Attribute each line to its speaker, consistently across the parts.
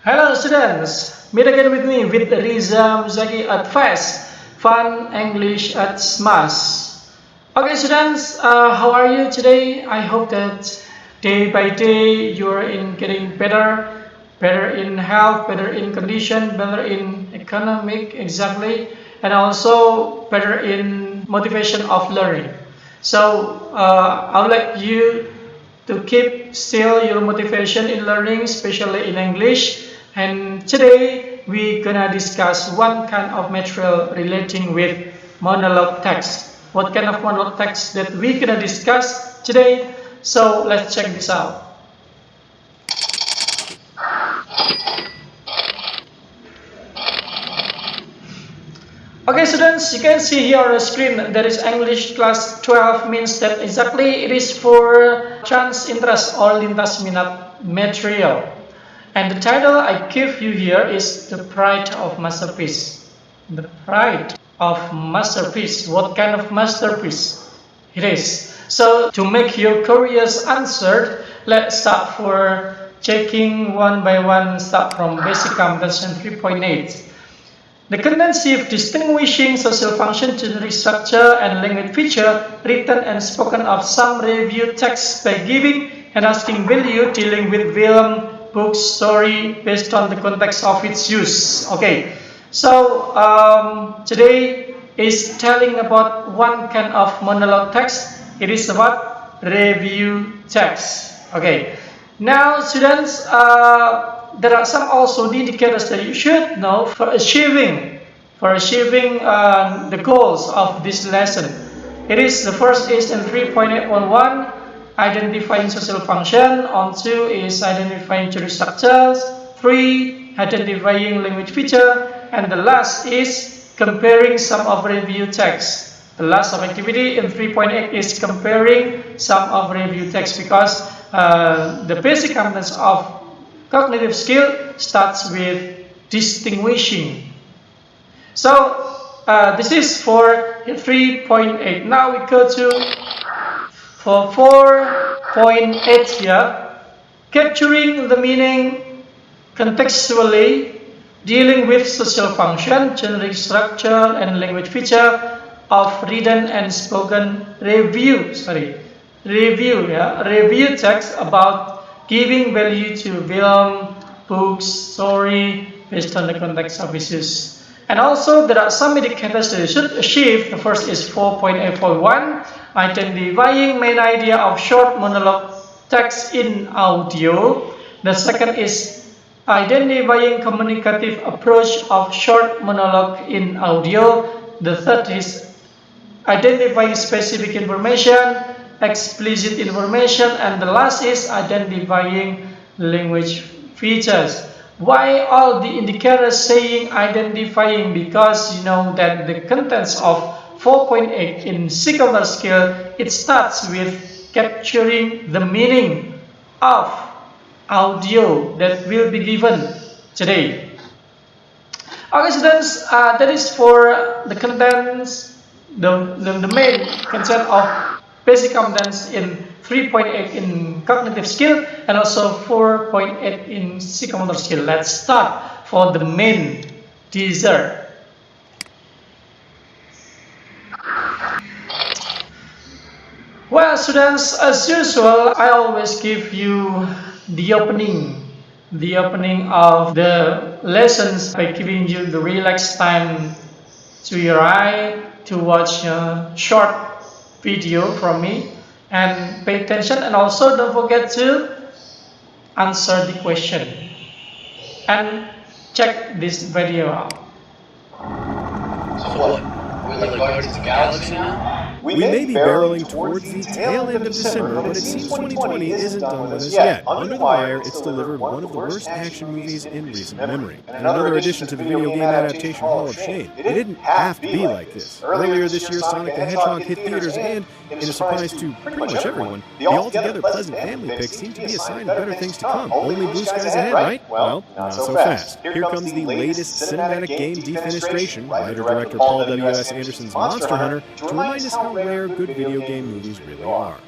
Speaker 1: Hello students, meet again with me with Riza Muzaki at FES'T, Fun English at SMAS. Okay students, how are you today? I hope that day by day you are in getting better in health, better in condition, better in economic exactly, and also better in motivation of learning. So I would like you to keep still your motivation in learning, especially in English. And today we're gonna discuss one kind of material relating with monologue text. What kind of monologue text that we're gonna discuss today? So let's check this out. Okay students, you can see here on the screen there is English class 12 means that exactly it is for trans interest or lintas minat material. And the title I give you here is The Pride of Masterpiece. The Pride of Masterpiece. What kind of masterpiece it is? So to make your curious answered, let's start for checking one by one, start from basic comprehension 3.8. The contensive distinguishing social function to structure and language feature written and spoken of some review text by giving and asking value dealing with film, book, story based on the context of its use. Okay, so today is telling about one kind of monologue text. It is about review text. Okay, now students, there are some also indicators that you should know for achieving the goals of this lesson. It is the first is in 3.811 identifying social function. On 2 is identifying theory structures. 3 identifying language feature, and the last is comparing some of review text. The last of activity in 3.8 is comparing some of review text because the basic contents of cognitive skill starts with distinguishing. So this is for 3.8. Now we go to for 4.8 here, capturing the meaning contextually, dealing with social function, generic structure, and language feature of written and spoken review text about giving value to film, books, story based on the context of issues. And also there are some indicators that you should achieve. The first is 4.841, identifying main idea of short monologue text in audio. The second is identifying communicative approach of short monologue in audio. The third is identifying specific information, explicit information, and the last is identifying language features. Why all the indicators saying identifying? Because you know that the contents of 4.8 in secondary skill, it starts with capturing the meaning of audio that will be given today. Okay students, that is for the contents, the main content of basic contents in 3.8 in cognitive skill and also 4.8 in psychomotor skill. Let's start for the main teaser. Well students, as usual, I always give you the opening of the lessons by giving you the relaxed time to your eye to watch a short video from me and pay attention, and also don't forget to answer the question and check this video out.
Speaker 2: So what? We like going to the galaxy now?
Speaker 3: We may be barreling towards the tail end of December, but it seems 2020 isn't done with us yet. Under the Wire, it's delivered one of the worst action movies in recent memory. And another addition to the video game adaptation Hall of Shame. It didn't have to be like this. Earlier this year, Sonic the Hedgehog hit theaters and, in a surprise to pretty much everyone, the altogether pleasant family pick seemed to be a sign of better things to come. Only blue skies ahead, right? Well, not so fast. Here comes the latest cinematic game defenestration, writer-director Paul W.S. Anderson's Monster Hunter, to remind us how rare good video game movies really are.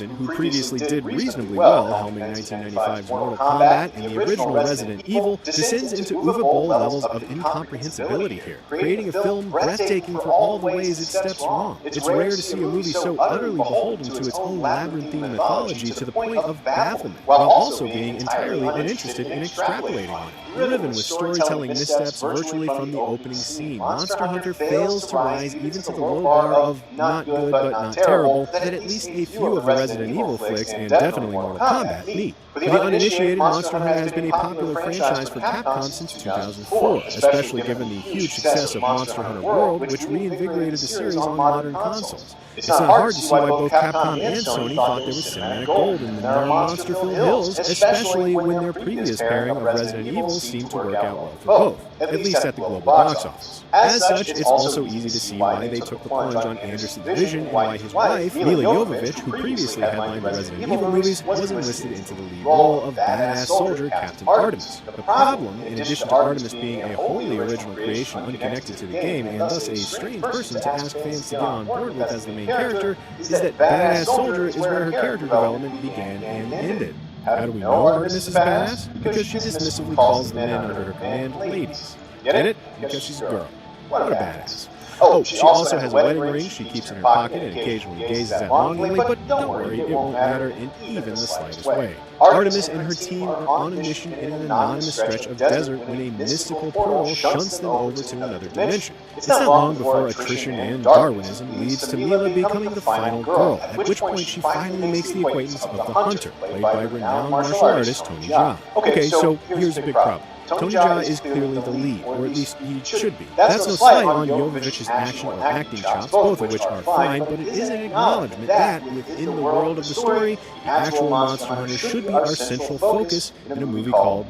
Speaker 3: Anderson, who previously did reasonably well helming 1995's Mortal Kombat and the original Resident Evil, descends into Uwe Boll levels of incomprehensibility here, creating a film breathtaking for all the ways it steps wrong. It's rare to see a movie so utterly beholden to its own labyrinthine mythology to the point of bafflement, while also being entirely uninterested in extrapolating on it. Driven with storytelling missteps virtually from the opening scene, Monster Hunter fails to rise even to the low bar of not good but not terrible that at least a few of the Resident Evil flicks, and definitely Mortal Kombat, meet. For the uninitiated, Monster Hunter has been a popular franchise for Capcom since 2004, especially given the huge success of Monster Hunter World, which reinvigorated the series on modern consoles. It's not hard to see why both Capcom and Sony thought there was cinematic gold in the non-monster-filled hills, especially when their previous pairing of Resident Evil seemed to work out well for both, at least at the global box office. As such, it's also easy to see why they took the plunge on Anderson's vision and why his wife, Mila Jovovich, who previously headlined the Resident Evil movies, was enlisted into the lead role of badass soldier Captain Artemis. The problem, in addition to Artemis being a wholly original creation unconnected to the game and thus a strange person to ask fans to get on board with as the main character, is that badass soldier is where her character development began and ended. How do we know Artemis is badass? Because she dismissively calls the men under her command ladies. Get it? Because she's a girl. What a badass. Oh, she also has a wedding ring she keeps in her pocket and occasionally gazes at longingly, but don't worry, it won't matter in even the slightest way. Artemis and her team are on a mission in an anonymous stretch of desert when a mystical portal shunts them over to another dimension. It's not long before attrition and Darwinism leads to Mila becoming the final girl, at which point she finally makes the acquaintance of the Hunter, played by renowned martial artist Tony Jaa. Okay, so here's a big problem. Tony Jaa is clearly the lead, or at least he should be. That's no slight on Jovovich's action or acting chops, both of which are fine, but it is an acknowledgement that, within the world of the story, the actual Monster Hunter should be our central focus in a movie called,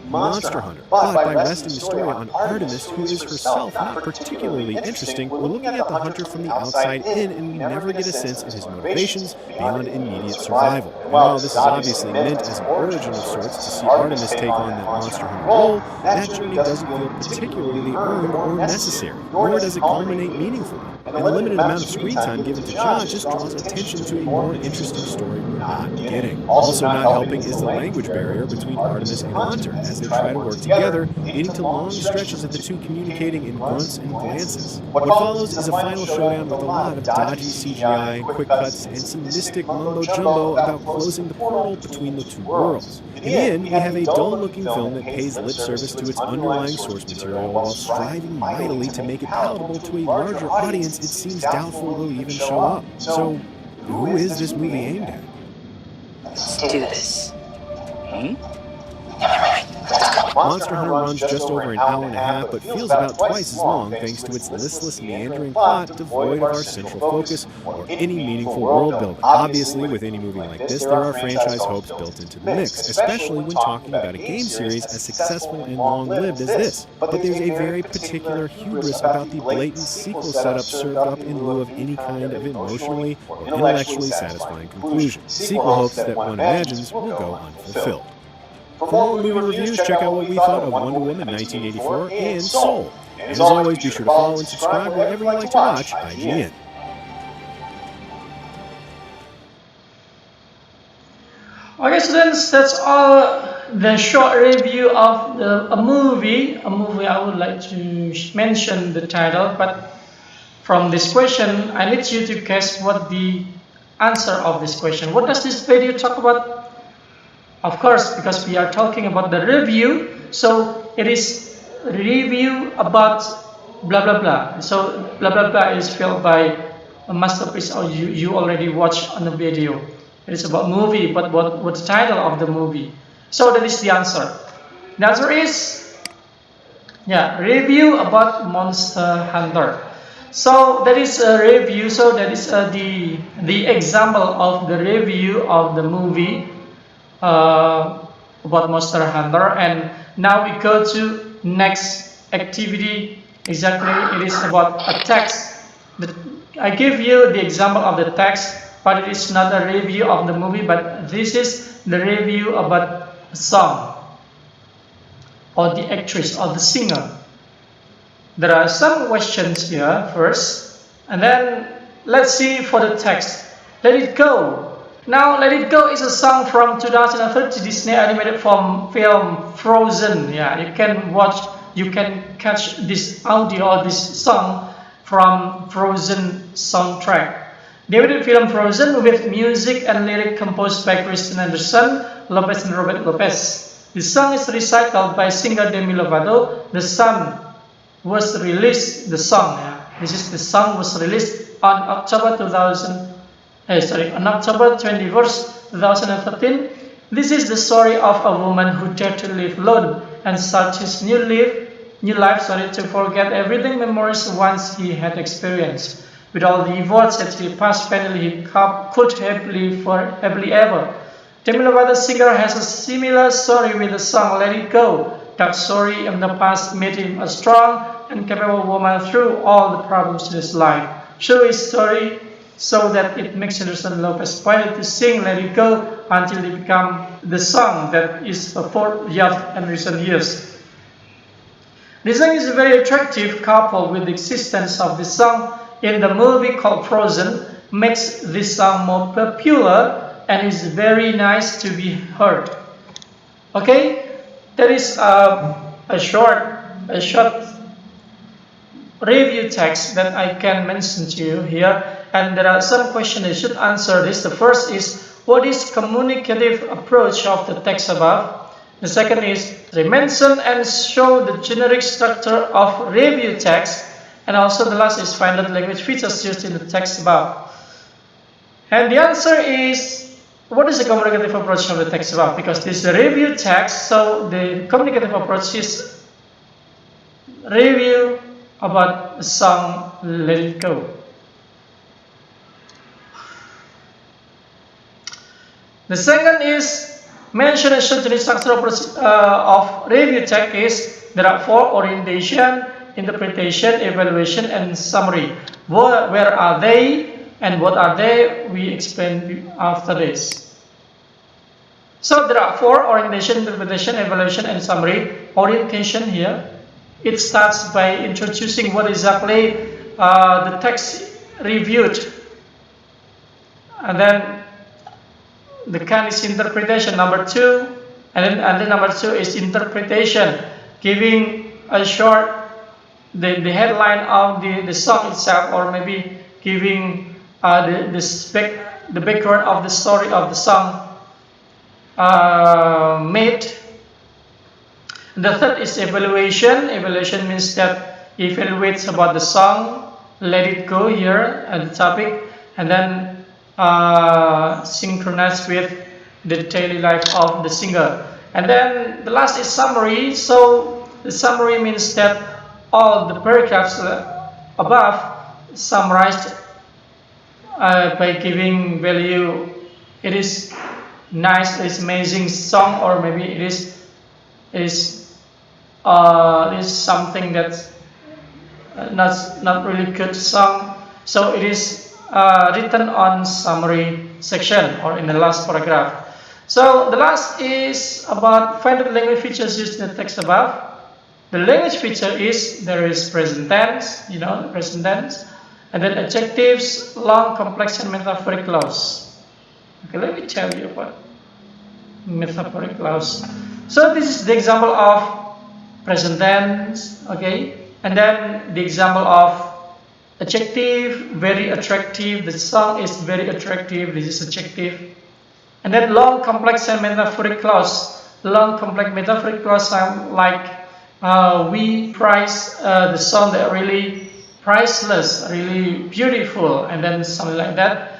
Speaker 3: Monster Hunter. But by resting the story on Artemis, who is herself not particularly interesting, we're looking at the Hunter from the outside in, and we never get a sense of his motivations beyond immediate survival. And while this is obviously meant as an origin of sorts to see Artemis take on that Monster Hunter role, that journey doesn't feel particularly earned or necessary, nor does it culminate meaningfully. And the limited amount of screen time given to Jaa just draws attention to a more interesting story we're not getting. Also not helping is the language barrier between Artemis and Hunter as they try to work together, leading to long stretches of the two communicating in grunts and glances. What follows is a final showdown with a lot of dodgy CGI, quick cuts, and some mystic mumbo-jumbo about closing the portal between the two worlds. In the end, we have a dull-looking film that pays lip service to its underlying source material while striving mightily to make it palatable to a larger audience it seems doubtful will even show up. So, who is this movie aimed at?
Speaker 4: Let's do this.
Speaker 3: Monster Hunter runs just over an hour and a half, but feels about twice as long thanks to its listless, meandering plot devoid of our central focus or any meaningful world building. Obviously, with any movie like this, there are franchise hopes built into the mix, especially when talking about a game series as successful and long-lived as this. But there's a very particular hubris about the blatant sequel setup served up in lieu of any kind of emotionally or intellectually satisfying conclusion. Sequel hopes that one imagines will go unfulfilled. For more movie reviews, check out what we thought of Wonder Woman 1984 and Soul. And as always, be sure to follow and subscribe wherever you like to watch IGN.
Speaker 1: Okay, students, that's all the short review of a movie. A movie I would like to mention the title, but from this question, I need you to guess what the answer of this question. What does this video talk about? Of course, because we are talking about the review, so it is review about blah blah blah. So blah blah blah is filled by a masterpiece or you already watched on the video. It is about movie, but what's the title of the movie? So that is the answer. The answer is, review about Monster Hunter. So that is a review. So that is the example of the review of the movie about Monster Hunter. And now we go to next activity. Exactly, it is about a text. I give you the example of the text, but it is not a review of the movie, but this is the review about a song or the actress or the singer. There are some questions here first, and then let's see for the text. Let it go. Now, Let It Go is a song from 2030 Disney animated film Frozen. Yeah, you can catch this audio or this song from Frozen soundtrack. The animated film Frozen with music and lyric composed by Kristen Anderson, Lopez and Robert Lopez. The song is recited by singer Demi Lovato. The song was released. The song was released on October 21st, 2013. This is the story of a woman who dared to live alone and start his new life to forget everything memories once he had experienced. With all the efforts that he passed, finally he could happily ever. Demi Lovato singer has a similar story with the song Let It Go. That story in the past made him a strong and capable woman through all the problems in his life. Through his story, so that it makes Anderson Lopez wanted to sing Let It Go until it became the song that is for youth and recent years. This song is very attractive, coupled with the existence of this song in the movie called Frozen, makes this song more popular and is very nice to be heard. Okay, that is a short review text that I can mention to you here, and there are some questions I should answer this. The first is, what is communicative approach of the text above? The second is, mention and show the generic structure of review text, and also the last is, find out language features used in the text above. And the answer is, what is the communicative approach of the text above? Because this is a review text, so the communicative approach is review about the song Let It Go. The second is, mention and show the structure of review text is, there are 4: orientation, interpretation, evaluation, and summary. Where are they and what are they? We explain after this. So there are 4: orientation, interpretation, evaluation, and summary. Orientation here, it starts by introducing what exactly the text reviewed, and then the kind is interpretation, number 2, and then number 2 is interpretation, giving a short the headline of the song itself, or maybe giving the background of the story of the song made. The third is evaluation. Evaluation means that evaluates about the song Let It Go here at the topic, and then synchronize with the daily life of the singer. And then the last is summary. So the summary means that all the paragraphs above summarized by giving value. It is nice, it is amazing song, or maybe it is something that's not really good song. So it is written on summary section or in the last paragraph. So the last is about find the language features used in the text above. The language feature is, there is present tense, the present tense, and then adjectives, long, complex, and metaphoric clause. Okay, let me tell you about metaphoric clause. So this is the example of present tense, okay, and then the example of adjective, very attractive. The song is very attractive. This is adjective. And then long, complex, and metaphoric clause. Long, complex, metaphoric clause sound like we price the song that really priceless, really beautiful, and then something like that.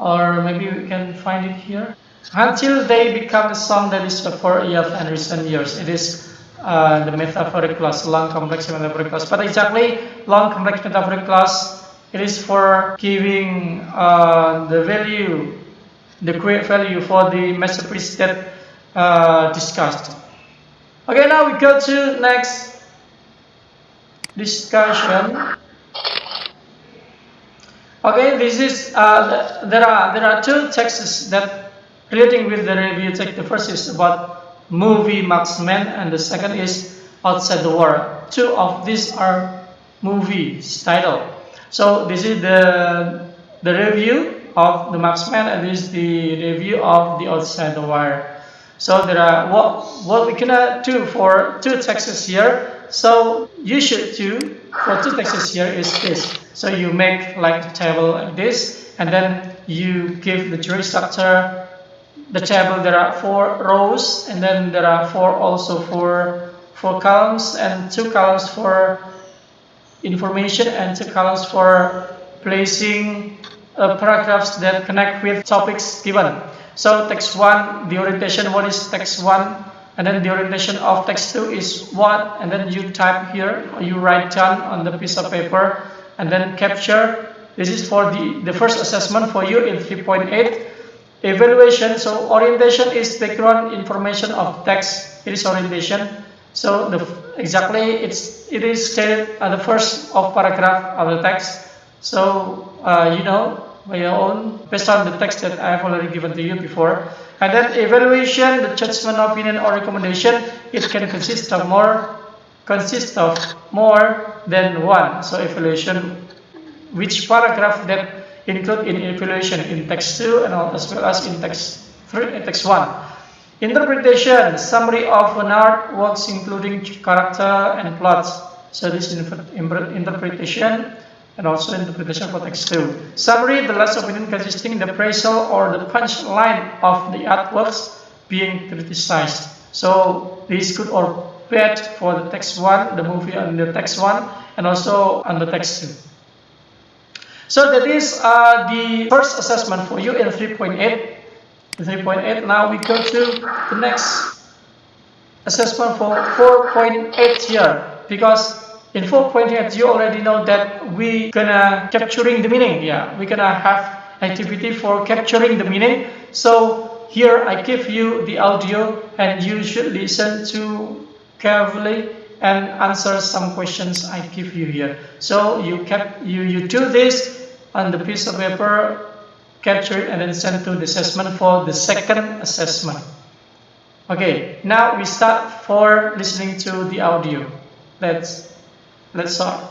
Speaker 1: Or maybe we can find it here. Until they become a song that is for youth and recent years. It is the metaphoric clause, long, complex, and metaphoric clause. But exactly, long, complex, metaphoric clause, it is for giving the value, the great value for the masterpiece that discussed. Okay, now we go to next discussion. Okay, this is there are two texts that relating with the review text. The first is about movie Marksman, and the second is Outside the War. Two of these are movies title. So this is the review of the marksman, and this is the view of the outside the wire. So there are what we can do for two texts here. So you should do for two texts here is this. So you make like a table like this, and then you give the jury structure. The table there are 4 rows, and then there are four columns, and 2 columns for information and 2 columns for placing paragraphs that connect with topics given. So text 1, the orientation, what is text 1, and then the orientation of text 2 is what, and then you type here, or you write down on the piece of paper, and then capture. This is for the first assessment for you in 3.8. Evaluation, so orientation is background information of text, it is orientation. So it is stated at the first of paragraph of the text. So you know by your own based on the text that I have already given to you before. And then evaluation, the judgment, opinion, or recommendation, it can consist of more than one. So evaluation, which paragraph that include in evaluation in text 2 and as well as in text 3 and text 1. Interpretation, summary of an artworks including character and plot. So this is interpretation, and also interpretation for text 2. Summary, the last opinion consisting the appraisal or the punchline of the artworks being criticized. So this is good or bad for the text 1, the movie on the text 1, and also on the text 2. So that is the first assessment for you in 3.8. 3.8. Now we go to the next assessment for 4.8 here, because in 4.8 you already know that we gonna capturing the meaning. Yeah, we're gonna have activity for capturing the meaning. So here I give you the audio, and you should listen to carefully and answer some questions I give you here. So you do this on the piece of paper, capture it, and then send to the assessment for the second assessment. Okay, now we start for listening to the audio. Let's start.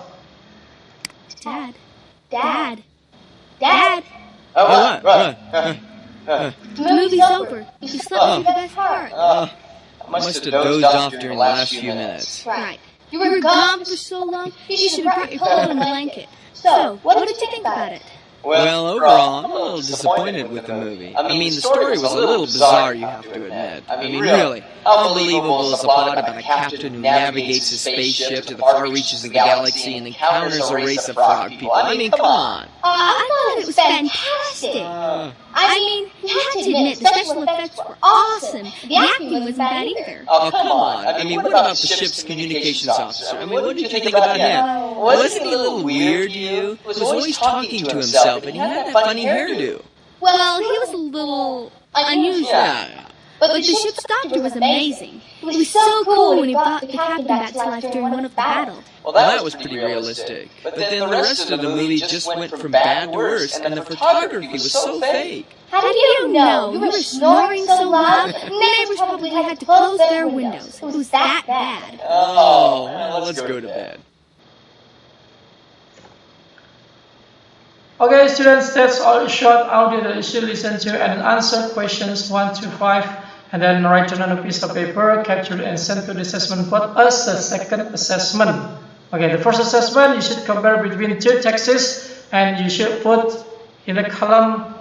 Speaker 5: Dad.
Speaker 2: Oh,
Speaker 6: what?
Speaker 5: The movie's over. You slept through the best part.
Speaker 2: I must have dozed off during the last few minutes.
Speaker 5: Right. You were gone for so long, you should have brought your coat and blanket. So, what did you think about it?
Speaker 6: Well, overall, I'm a little disappointed with the movie. I mean, the story was a little bizarre, you have to admit. I mean, really, how unbelievable is the plot about a captain who navigates his spaceship to the far reaches of the galaxy and encounters a race of frog people? I mean, come on.
Speaker 5: I thought it was fantastic. I mean, you have to admit, the special effects were awesome. The acting wasn't bad either.
Speaker 6: Oh, come on. I mean, what about the ship's communications officer? I mean, what did you think about him? Wasn't he a little weird to you? He was always talking to himself, and he had that funny hairdo.
Speaker 5: Well, he was a little unusual.
Speaker 6: Yeah.
Speaker 5: But the ship's doctor was amazing. It was so cool when he brought the captain back to life during one of the battles.
Speaker 6: Well, that was pretty realistic. But then the rest of the movie just went from bad to worse, and the photography was so fake.
Speaker 5: How do you know? You were snoring so loud, neighbors probably had to close their windows. It was that bad.
Speaker 6: Oh, well, let's go to bed.
Speaker 1: Okay, students, that's all short audio that you should listen to and answer questions 1 to 5, and then write it on a piece of paper, capture it, and send to the assessment board as a second assessment. Okay, the first assessment, you should compare between two texts, and you should put in the column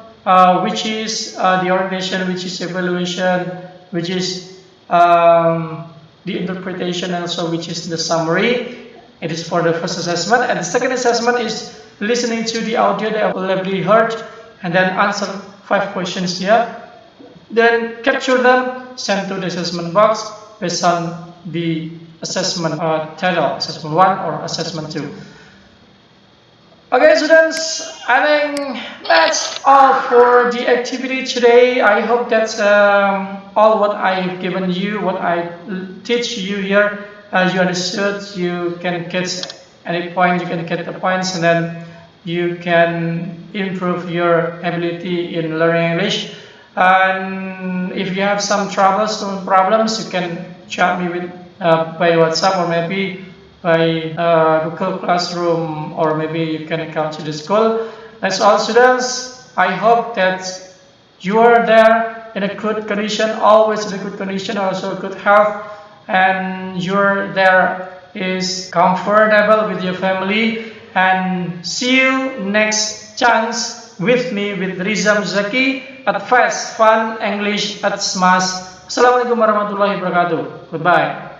Speaker 1: which is the orientation, which is evaluation, which is the interpretation, and also which is the summary. It is for the first assessment, and the second assessment is listening to the audio that I've already heard, and then answer 5 questions here. Then capture them, send to the assessment box based on the assessment title, assessment 1 or assessment 2. Okay, students, I think that's all for the activity today. I hope that's all what I've given you, what I teach you here. You understood, you can get any point, you can get the points, and then you can improve your ability in learning English. And if you have some troubles or problems, you can chat me with by WhatsApp, or maybe by Google Classroom, or maybe you can come to the school. That's all, students. I hope that you are there in a good condition, always in a good condition, also good health, and you're there is comfortable with your family. And see you next chance with me with Rizam Zaki at FES'T Fun English at Smash. Assalamualaikum warahmatullahi wabarakatuh. Goodbye.